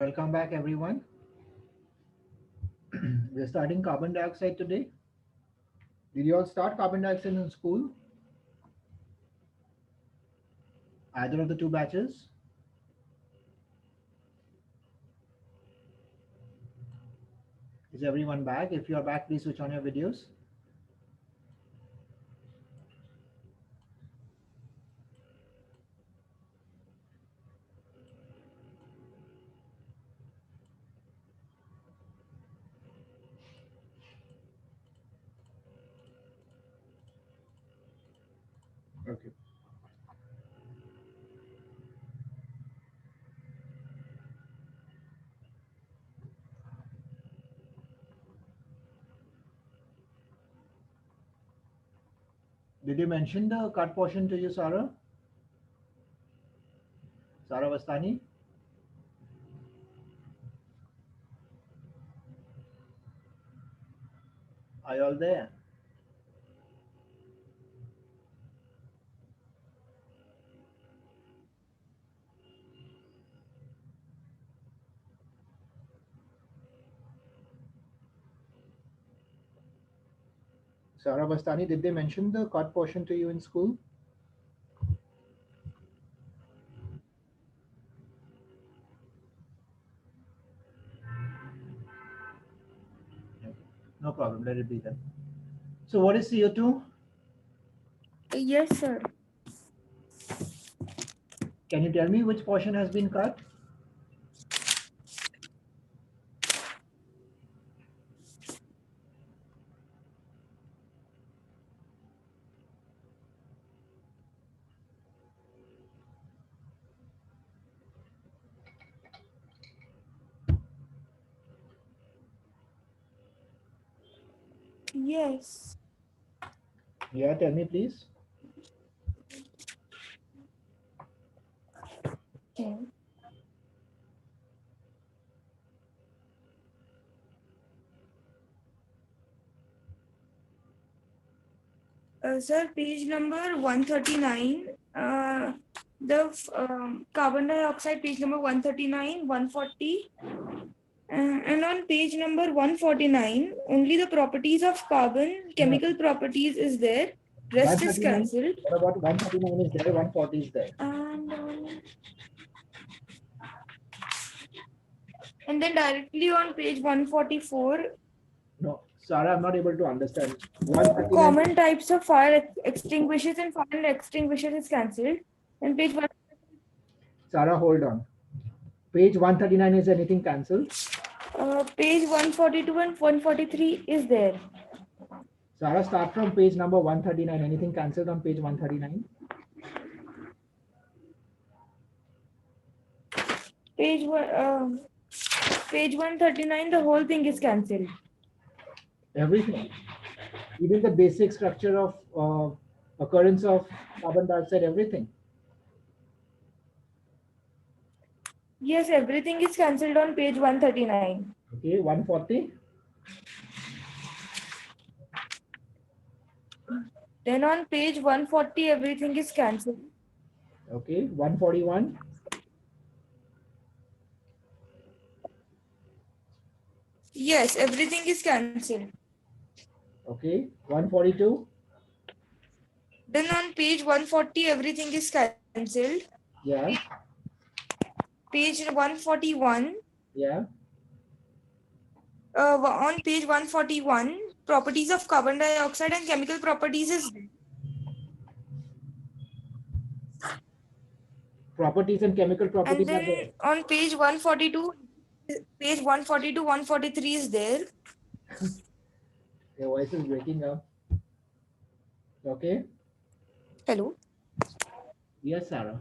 Welcome back, everyone. We're starting carbon dioxide today. Did you all start carbon dioxide in school? Either of the two batches? Is everyone back? If you are back, please switch on your videos. Okay. Did you mention the cut portion to you, Sarah? Sarah Vastani? Are you all there? Sarah Vastani, did they mention the cut portion to you in school? Okay. No problem. Let it be then. So, what is CO2? Yes, sir. Can you tell me which portion has been cut? Yes. Yeah, tell me, please. Okay. Sir, page number 139. The carbon dioxide, page number 139, 140. And on page number 149, only the properties of carbon, chemical properties is there. Rest is 139. cancelled. What about 139 is there? 140 is there. And then directly on page 144, No, Sarah, I'm not able to understand. 139. common types of fire extinguishers and fire extinguishers is cancelled. And page 1. Sarah, hold on. Page 139 is anything cancelled? Page 142 and 143 is there. Sarah, start from page number 139. Anything cancelled on page 139? Page 139, the whole thing is cancelled. Everything. Even the basic structure of occurrence of carbon dioxide, everything. Yes, everything is cancelled on page 139. Okay, 140. Then on page 140, everything is cancelled. Okay, 141. Yes, everything is cancelled. Okay, 142. Then on page 140, everything is cancelled. Yeah, Page 141. yeah. On page 141, properties of carbon dioxide and chemical properties is there. Properties and chemical And properties are then there. on page 142, 143 is there. Your voice is breaking up. Okay. Hello. Yes, Sarah.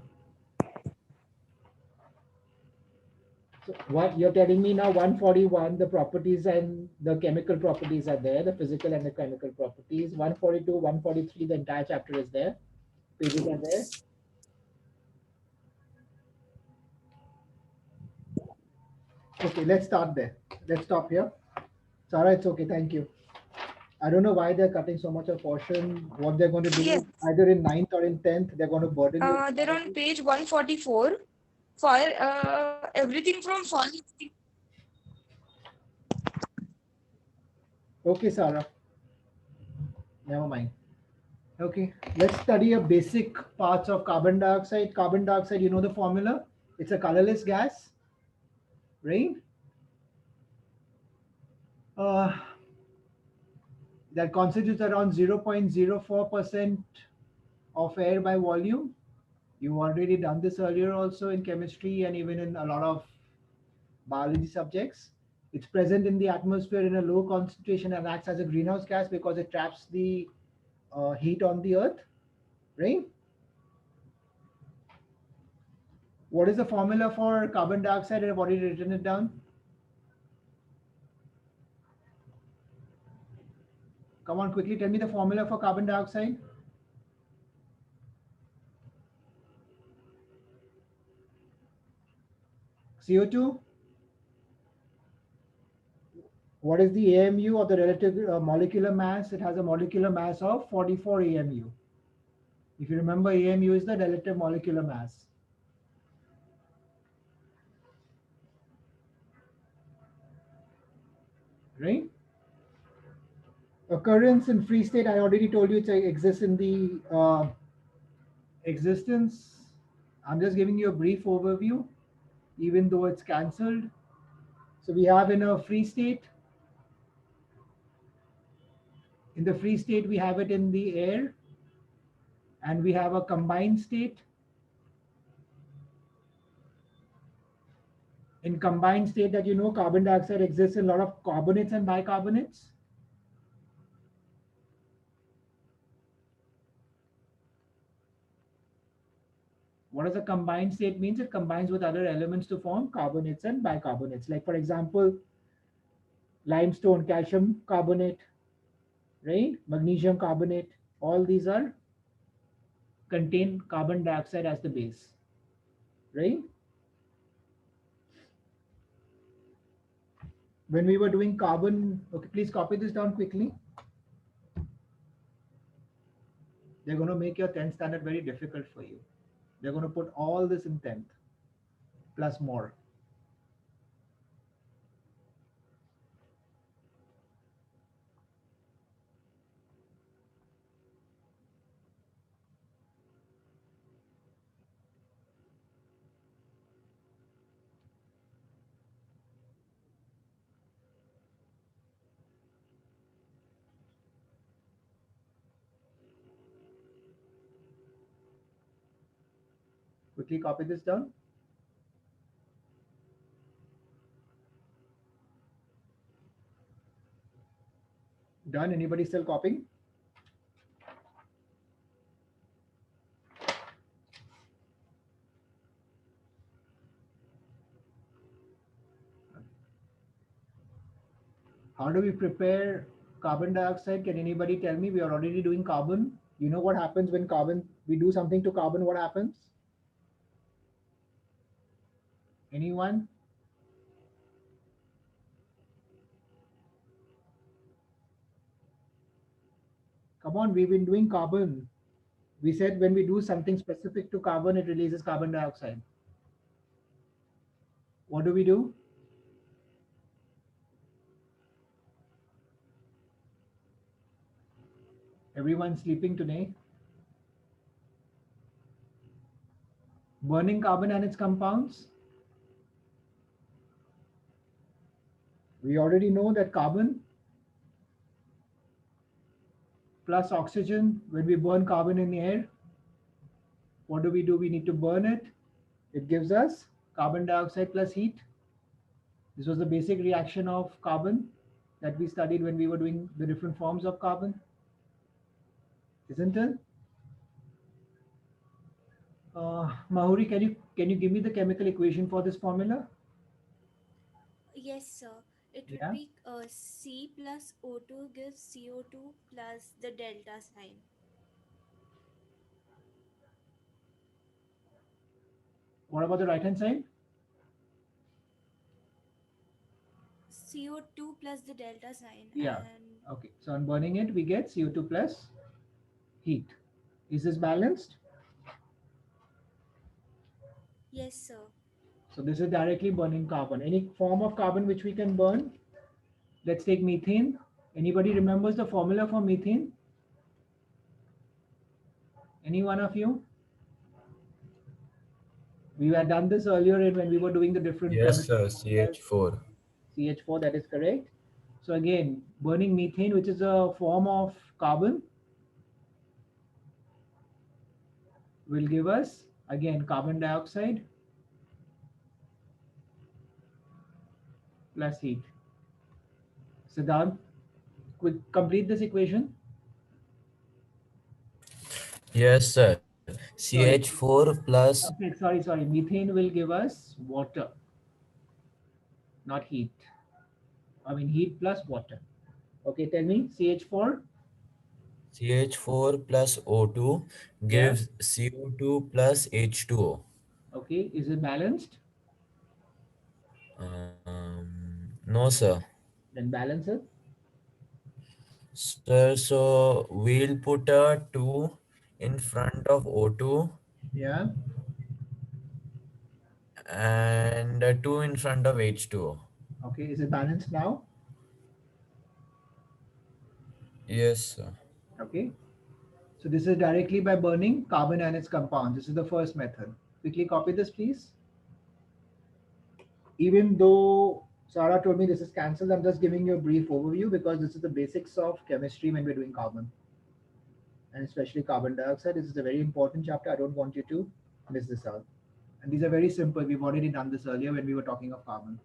So what you're telling me now, 141, the properties and the chemical properties are there, the physical and the chemical properties. 142, 143, the entire chapter is there. Pages are there. Okay, let's start there. Let's stop here. Sarah, it's okay. Thank you. I don't know why they're cutting so much of portion. What they're going to do, Yes. either in 9th or in 10th, they're going to burden you. They're on page 144. Fire, everything from fire. Okay, Sarah. Never mind. Okay, let's study a basic parts of carbon dioxide. Carbon dioxide, you know the formula? It's a colorless gas, right? Uh, that constitutes around 0.04% of air by volume. You've already done this earlier also in chemistry and even in a lot of biology subjects. It's present in the atmosphere in a low concentration and acts as a greenhouse gas because it traps the heat on the earth, right? What is the formula for carbon dioxide? I've already written it down. Come on, quickly tell me the formula for carbon dioxide. CO2. What is the AMU or the relative molecular mass? It has a molecular mass of 44 AMU. If you remember, AMU is the relative molecular mass. Right? Occurrence in free state, I already told you it exists in the existence. I'm just giving you a brief overview, even though it's cancelled. So we have in a free state. In the free state, we have it in the air, and we have a combined state. In combined state, that you know, carbon dioxide exists in a lot of carbonates and bicarbonates. What does a combined state means? It combines with other elements to form carbonates and bicarbonates. Like for example, limestone, calcium carbonate, right? Magnesium carbonate. All these are contain carbon dioxide as the base, right? When we were doing carbon, okay, please copy this down quickly. They're going to make your 10th standard very difficult for you. They're going to put all this in 10th plus more. Quickly copy this down. Done. Anybody still copying? How do we prepare carbon dioxide? Can anybody tell me? We are already doing carbon. You know what happens when carbon, we do something to carbon, what happens? Anyone? Come on, we've been doing carbon. We said when we do something specific to carbon, it releases carbon dioxide. What do we do? Everyone's sleeping today. Burning carbon and its compounds. We already know that carbon plus oxygen, when we burn carbon in the air, what do? We need to burn it. It gives us carbon dioxide plus heat. This was the basic reaction of carbon that we studied when we were doing the different forms of carbon, isn't it? Mahuri, can you give me the chemical equation for this formula? Yes, sir. It would Yeah. be C plus O2 gives CO2 plus the delta sign. What about the right hand side? CO2 plus the delta sign Yeah. and Okay. So on burning it, we get CO2 plus heat. Is this balanced? yes, sir. So this is directly burning carbon. Any form of carbon which we can burn. Let's take methane. Anybody remembers the formula for methane? Any one of you? We had done this earlier when we were doing the different Yes, chemistry. sir. CH4. CH4, that is correct. So again, burning methane, which is a form of carbon, will give us again carbon dioxide plus heat. Siddharth, quick complete this equation. Yes, sir. Sorry. CH4 plus. Okay, sorry. Methane will give us water, not heat. I mean heat plus water. Okay, tell me CH4. CH4 plus O2 Yeah. gives CO2 plus H2O. Okay, is it balanced? No, sir. Then balance it. Sir, so we'll put a 2 in front of O2 Yeah. and a 2 in front of H2O. Okay, is it balanced now? Yes, sir. Okay. So this is directly by burning carbon and its compounds. This is the first method. Quickly copy this, please. Even though Sarah told me this is cancelled, I'm just giving you a brief overview because this is the basics of chemistry when we're doing carbon, and especially carbon dioxide. This is a very important chapter. I don't want you to miss this out. And these are very simple. We've already done this earlier when we were talking of carbon.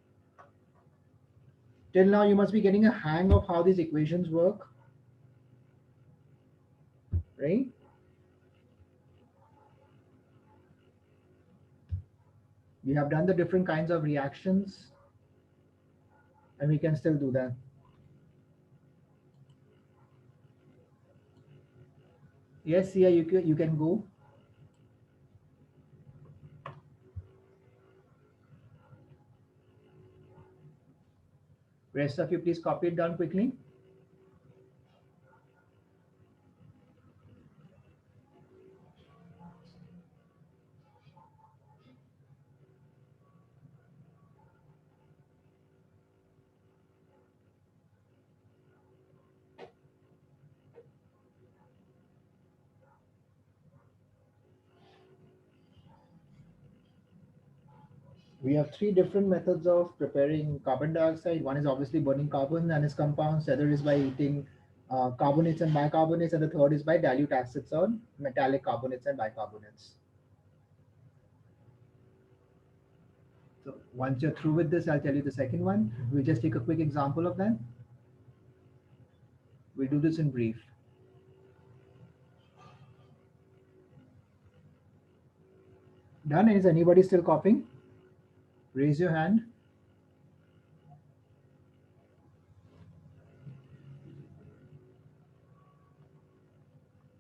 Till now, you must be getting a hang of how these equations work, right? We have done the different kinds of reactions, and we can still do that. Yes, Sia, you can go. Rest of you, please copy it down quickly. We have three different methods of preparing carbon dioxide. One is obviously burning carbon and its compounds. The other is by heating carbonates and bicarbonates. And the third is by dilute acids on metallic carbonates and bicarbonates. So once you're through with this, I'll tell you the second one. We'll just take a quick example of that. We'll do this in brief. Done? Is anybody still copying? Raise your hand.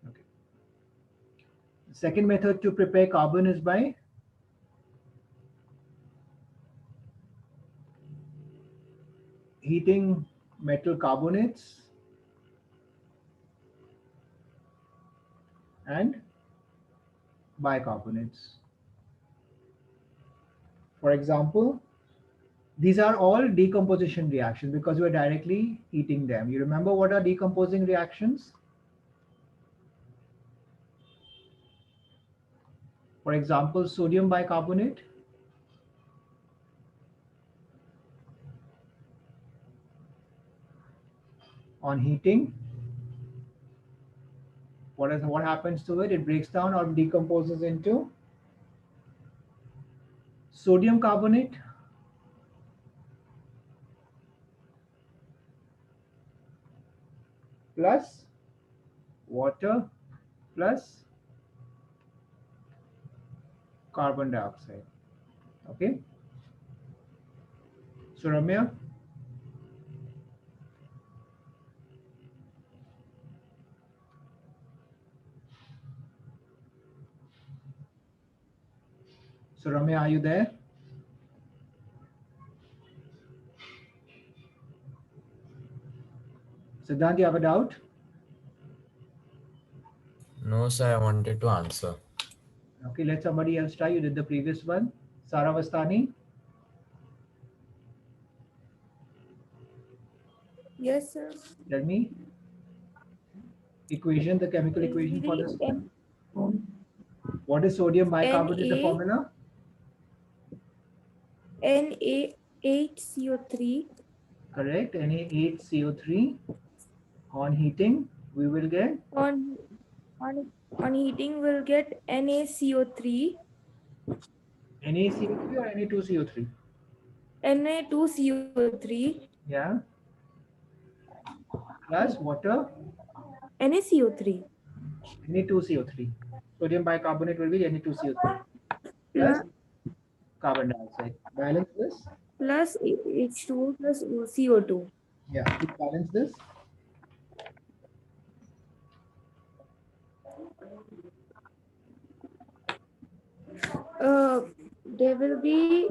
Okay. The second method to prepare carbon is by heating metal carbonates and bicarbonates. For example, these are all decomposition reactions because we're directly heating them. You remember what are decomposing reactions? For example, sodium bicarbonate. On heating, what happens to it? It breaks down or decomposes into sodium carbonate plus water plus carbon dioxide. Okay. So Ramya, are you there? Siddhant, you have a doubt? No, sir. I wanted to answer. Okay, let somebody else try. You did the previous one. Sara Vastani? Yes, sir. Tell me. Equation, the chemical It will equation for be this. What is sodium bicarbonate, the Na formula? Na8CO3. Correct. Na8CO3. On heating, we will get On on heating, we'll get NaCO3. NaCO3 or Na2CO3? Na2CO3. Yeah. Plus water, NaCO3. Na2CO3. Sodium bicarbonate will be Na2CO3 plus Plus, carbon dioxide. Balance this. plus H2O plus CO2. Yeah. Please balance this. There will be,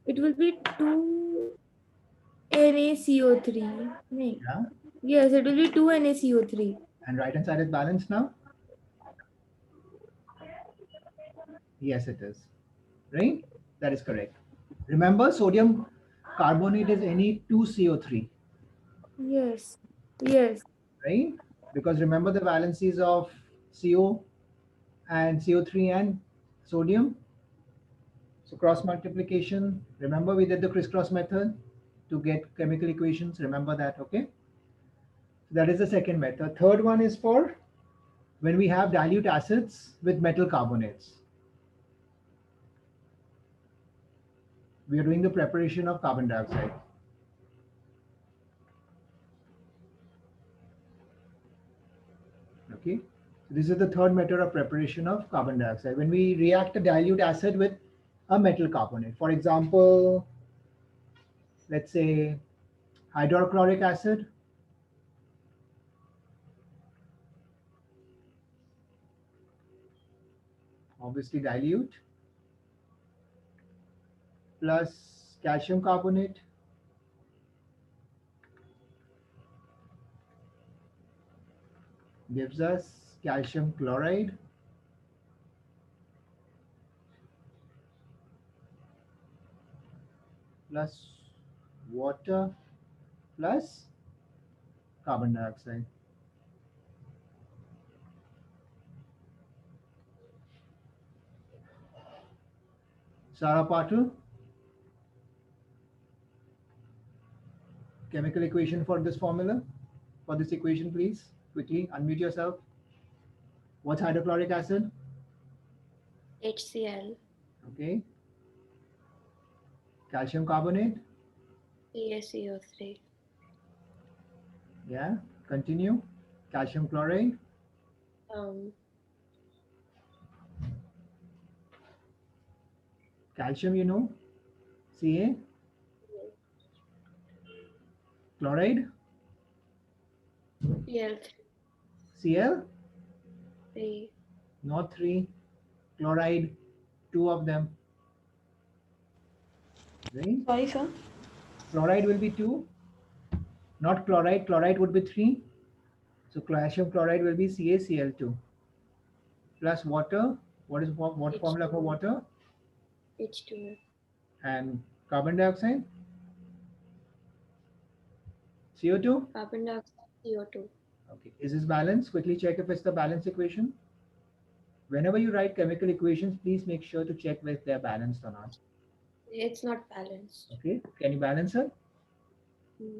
it will be 2 NaCO3. No. Yeah. Yes, it will be 2 NaCO3. And right hand side is balanced now. Yes, it is. Right? That is correct. Remember, sodium carbonate is Na2CO3. Yes. Yes. Right? Because remember the valencies of CO and CO3 and sodium. So cross multiplication. Remember we did the crisscross method to get chemical equations. Remember that, okay? That is the second method. Third one is for when we have dilute acids with metal carbonates. We are doing the preparation of carbon dioxide. Okay, so this is the third method of preparation of carbon dioxide. When we react a dilute acid with a metal carbonate, for example, let's say hydrochloric acid, obviously dilute, plus calcium carbonate, gives us calcium chloride, plus water plus carbon dioxide. Sarah Patil, chemical equation for this formula, for this equation, please. Quickly, unmute yourself. What's hydrochloric acid? HCl, Okay. Calcium carbonate. CaCO3, Yeah. Continue. Calcium chloride. um, Calcium, you know. Ca. Chloride. Cl3, Cl. Not three. Chloride. Two of them. Right? Sorry, sir. Chloride will be two. Not chloride. Chloride would be three. So calcium chloride will be CaCl2 plus water. What is what formula for water? H2O, And carbon dioxide, CO2. carbon dioxide, CO2. Okay, is this balanced? Quickly check if it's the balanced equation. Whenever you write chemical equations, please make sure to check if they're balanced or not. It's not balanced. Okay, can you balance it? Hmm.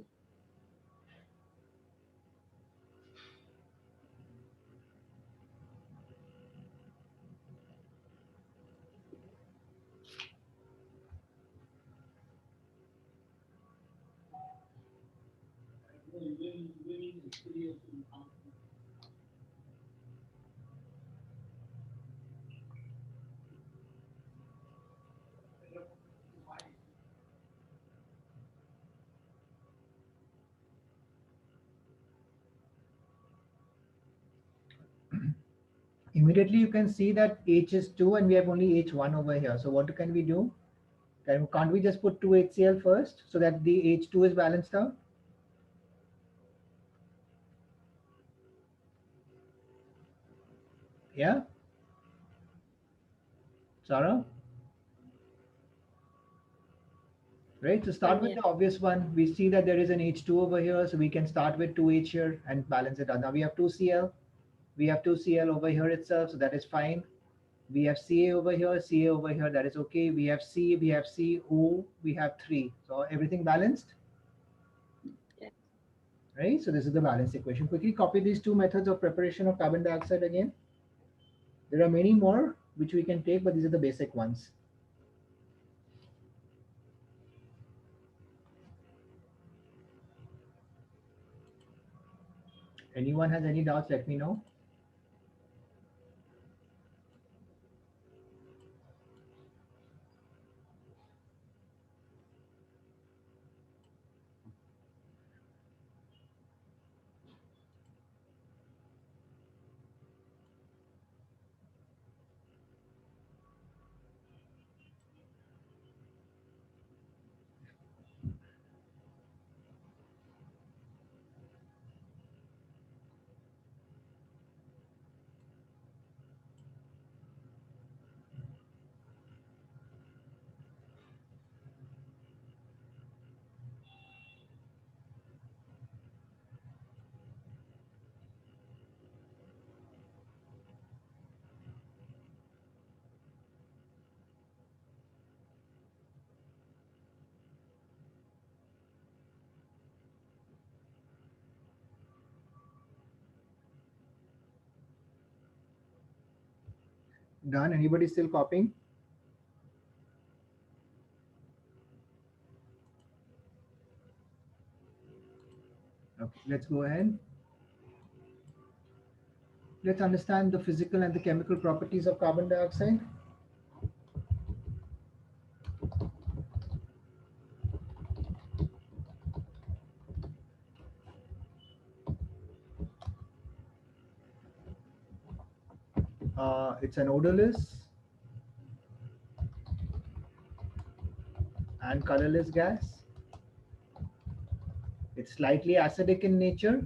Immediately you can see that H is 2 and we have only H1 over here. So what can we do? Can't we just put 2 HCl first so that the H2 is balanced out? Yeah? Sarah? right? So start with Yeah. the obvious one. We see that there is an H2 over here, so we can start with 2H here and balance it out. Now we have 2Cl. We have 2Cl over here itself, so that is fine. We have Ca over here, Ca over here, that is okay. We have C, we have CO, we have 3. So everything balanced, Yes. right? So this is the balance equation. Quickly copy these two methods of preparation of carbon dioxide again. There are many more which we can take, but these are the basic ones. Anyone has any doubts, let me know. Done. Anybody still copying? Okay, let's go ahead. Let's understand the physical and the chemical properties of carbon dioxide. It's an odorless and colorless gas. It's slightly acidic in nature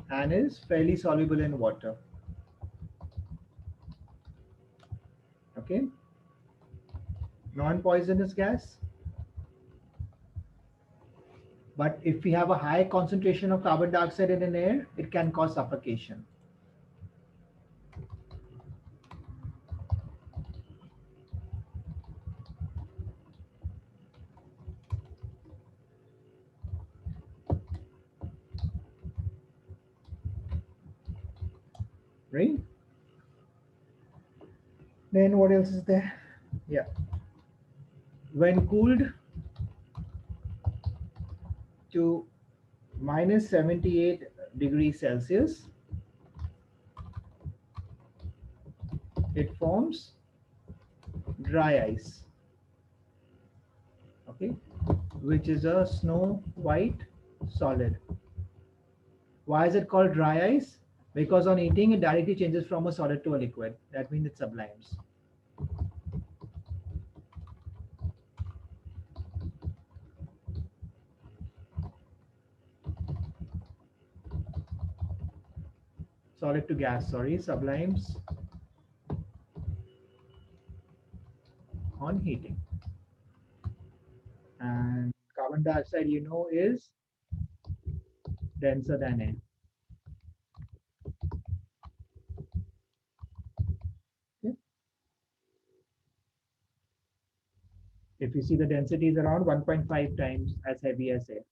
and is fairly soluble in water. Okay, non-poisonous gas. But if we have a high concentration of carbon dioxide in an air, it can cause suffocation. Right? Then what else is there? Yeah. When cooled to minus 78 degrees Celsius, it forms dry ice, okay, which is a snow white solid. Why is it called dry ice? Because on heating, it directly changes from a solid to a liquid. That means it sublimes. Solid to gas, sorry, sublimes on heating. And carbon dioxide, you know, is denser than air. Okay. If you see, the density is around 1.5 times as heavy as air.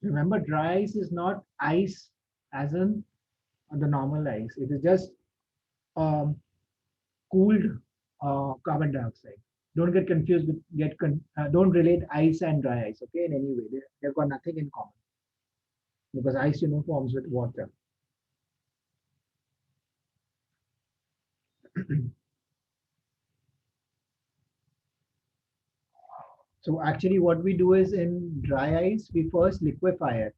Remember, dry ice is not ice as in the normal ice. It is just cooled carbon dioxide. Don't get confused with don't relate ice and dry ice. Okay, in any way, they've got nothing in common because ice, you know, forms with water. So actually, what we do is in dry ice, we first liquefy it.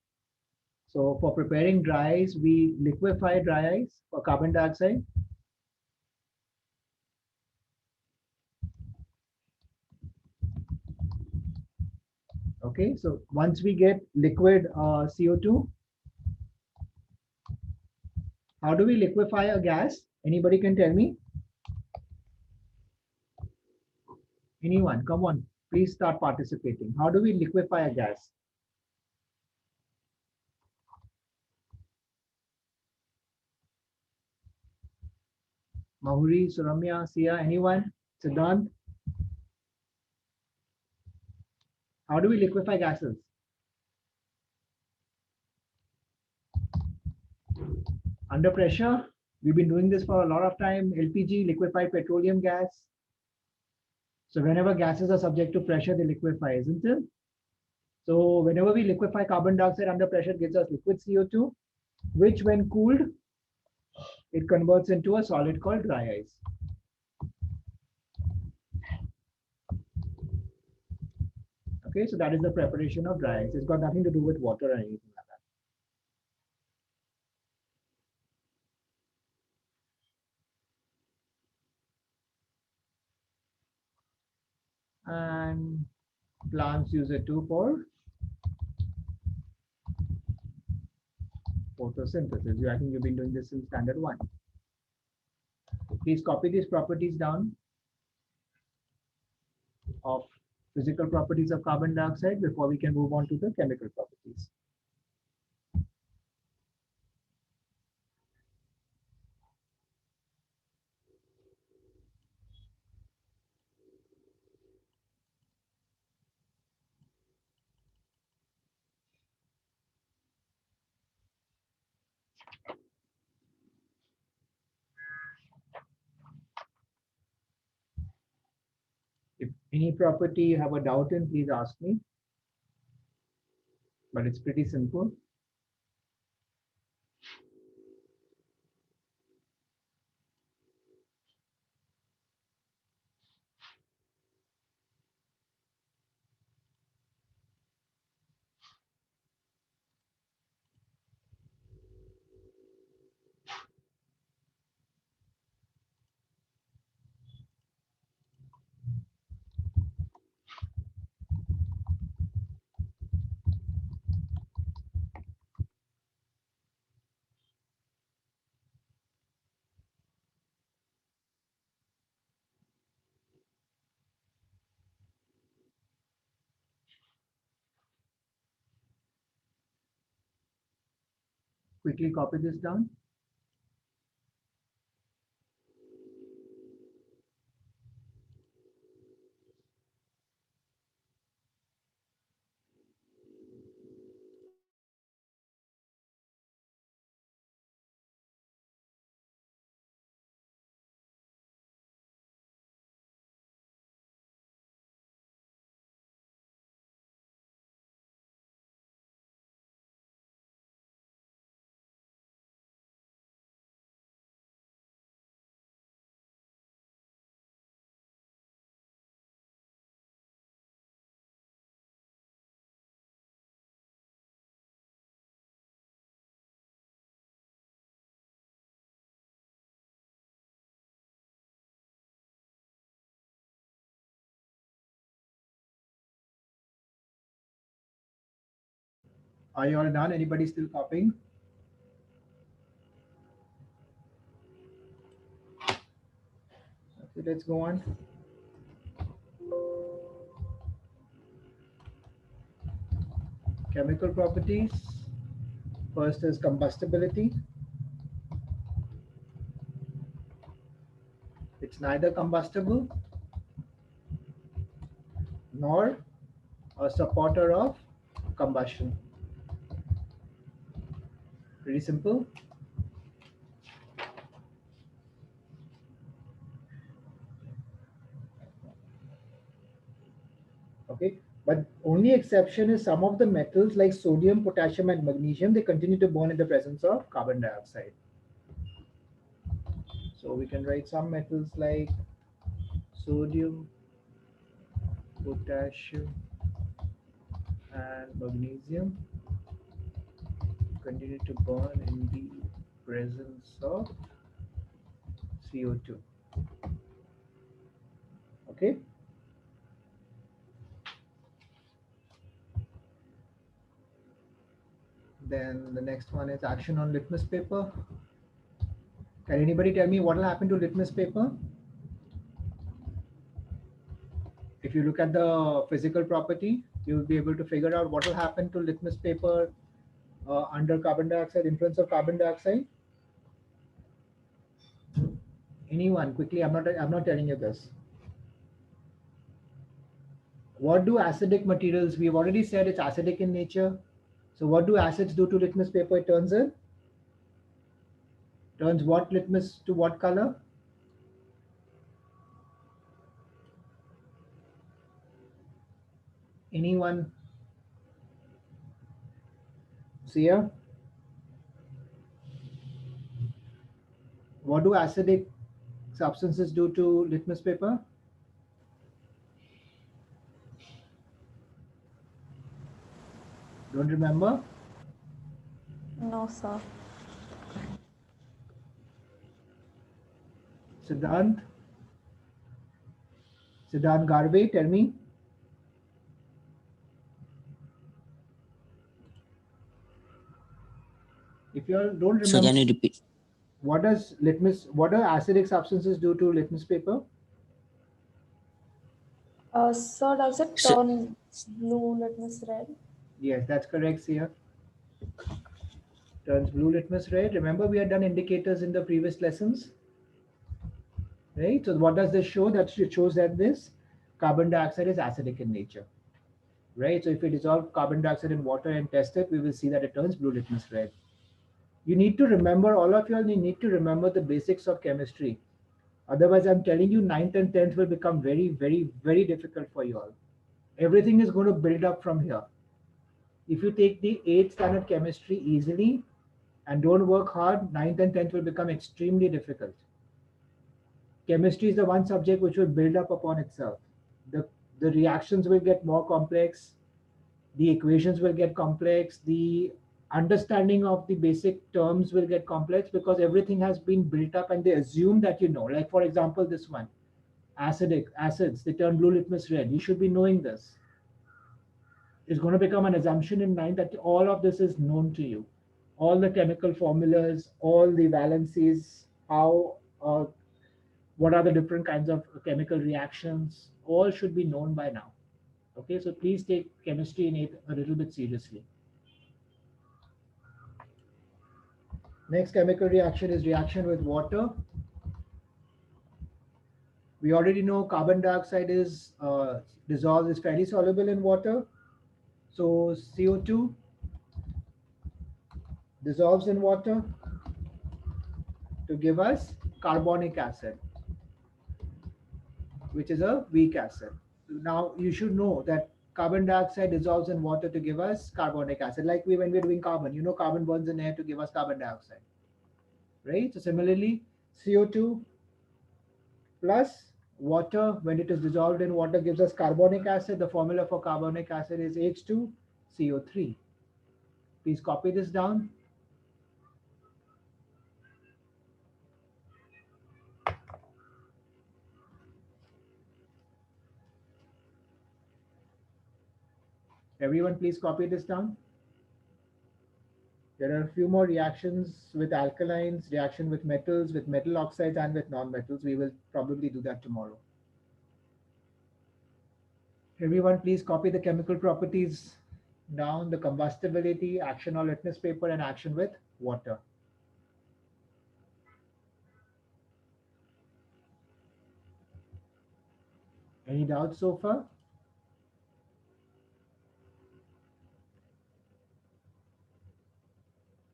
So for preparing dry ice, we liquefy dry ice for carbon dioxide. Okay, so once we get liquid CO2, how do we liquefy a gas? Anybody can tell me? Anyone, come on, please start participating. How do we liquefy a gas? Mahuri, Suramya, Sia, anyone? Siddhant? How do we liquefy gases? Under pressure. We've been doing this for a lot of time. LPG, liquefied petroleum gas. So whenever gases are subject to pressure, they liquefy, isn't it? So whenever we liquefy carbon dioxide under pressure, it gives us liquid CO2, which when cooled, it converts into a solid called dry ice. Okay, so that is the preparation of dry ice. It's got nothing to do with water or anything like that. And plants use it too for photosynthesis. I think you've been doing this in standard 1. Please copy these properties down of physical properties of carbon dioxide before we can move on to the chemical properties. If any property you have a doubt in, please ask me. But it's pretty simple. Quickly copy this down. Are you all done? Anybody still copying? Okay, let's go on. Chemical properties. First is combustibility. It's neither combustible nor a supporter of combustion. Pretty simple. Okay, but only exception is some of the metals like sodium, potassium, and magnesium, they continue to burn in the presence of carbon dioxide. So we can write some metals like sodium, potassium, and magnesium continue to burn in the presence of CO2. Okay. Then the next one is action on litmus paper. Can anybody tell me what will happen to litmus paper? If you look at the physical property, you will be able to figure out what will happen to litmus paper under carbon dioxide, influence of carbon dioxide. Anyone quickly? I'm not telling you this. What do acidic materials? We've already said it's acidic in nature. So what do acids do to litmus paper? It turns in. Turns what litmus to what color? Anyone? See here? What do acidic substances do to litmus paper? Don't remember? No, sir. Siddhant? Siddhant Garve, tell me. If you all don't So remember, can you repeat? what do acidic substances do to litmus paper? So does it So- turn blue litmus red? Yes, that's correct, Sia. Turns blue litmus red. Remember, we had done indicators in the previous lessons, right? So what does this show? That it shows that this carbon dioxide is acidic in nature, right? So if we dissolve carbon dioxide in water and test it, we will see that it turns blue litmus red. You need to remember, all of you all need to remember the basics of chemistry. Otherwise, I'm telling you, 9th and 10th will become very, very, very difficult for you all. Everything is going to build up from here. If you take the 8th standard chemistry easily and don't work hard, 9th and 10th will become extremely difficult. Chemistry is the one subject which will build up upon itself. The reactions will get more complex, the equations will get complex, the understanding of the basic terms will get complex because everything has been built up and they assume that you know. Like for example, this one, acids, they turn blue litmus red. You should be knowing this. It's going to become an assumption in mind that all of this is known to you. All the chemical formulas, all the valencies, what are the different kinds of chemical reactions, all should be known by now. Okay, so please take chemistry in it a little bit seriously. Next chemical reaction is reaction with water. We already know carbon dioxide is dissolved, is fairly soluble in water. So CO2 dissolves in water to give us carbonic acid, which is a weak acid. Now you should know that carbon dioxide dissolves in water to give us carbonic acid. Like when we're doing carbon, you know, carbon burns in air to give us carbon dioxide, right? So similarly, CO2 plus water, when it is dissolved in water, gives us carbonic acid. The formula for carbonic acid is H2CO3. Please copy this down. Everyone, please copy this down. There are a few more reactions with alkalines, reaction with metal oxides, and with non-metals. We will probably do that tomorrow. Everyone, please copy the chemical properties down, the combustibility, action on litmus paper, and action with water. Any doubts so far?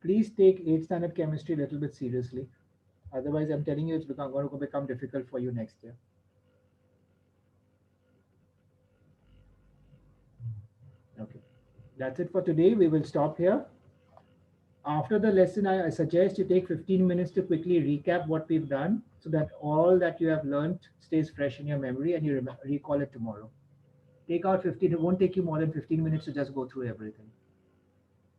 Please take 8th standard chemistry a little bit seriously. Otherwise, I'm telling you, it's going to become difficult for you next year. Okay, that's it for today. We will stop here. After the lesson, I suggest you take 15 minutes to quickly recap what we've done so that all that you have learned stays fresh in your memory and you recall it tomorrow. Take out 15, it won't take you more than 15 minutes to just go through everything.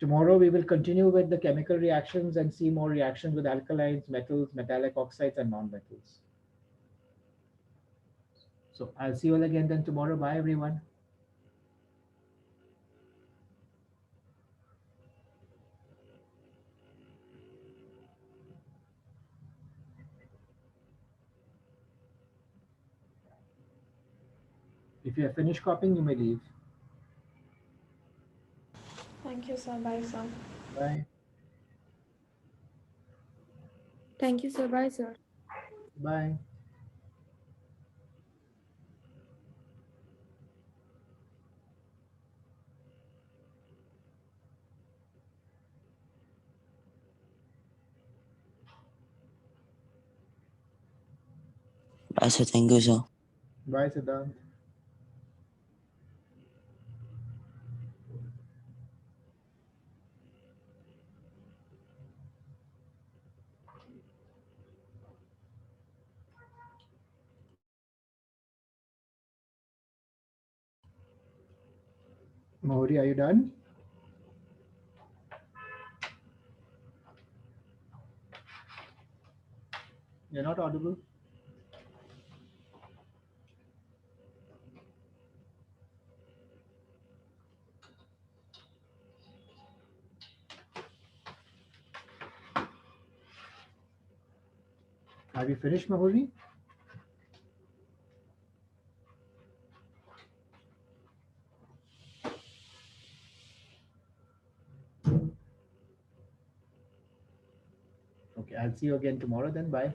Tomorrow, we will continue with the chemical reactions and see more reactions with alkalines, metals, metallic oxides, and non-metals. So I'll see you all again then tomorrow. Bye, everyone. If you have finished copying, you may leave. Thank you, sir. Bye, sir. Bye. Thank you, sir. Bye, sir. Bye. Bye, sir. Thank you, sir. Bye, Siddhant. Mohri, are you done? You're not audible. Have you finished, Mohri? Okay, I'll see you again tomorrow then. Bye.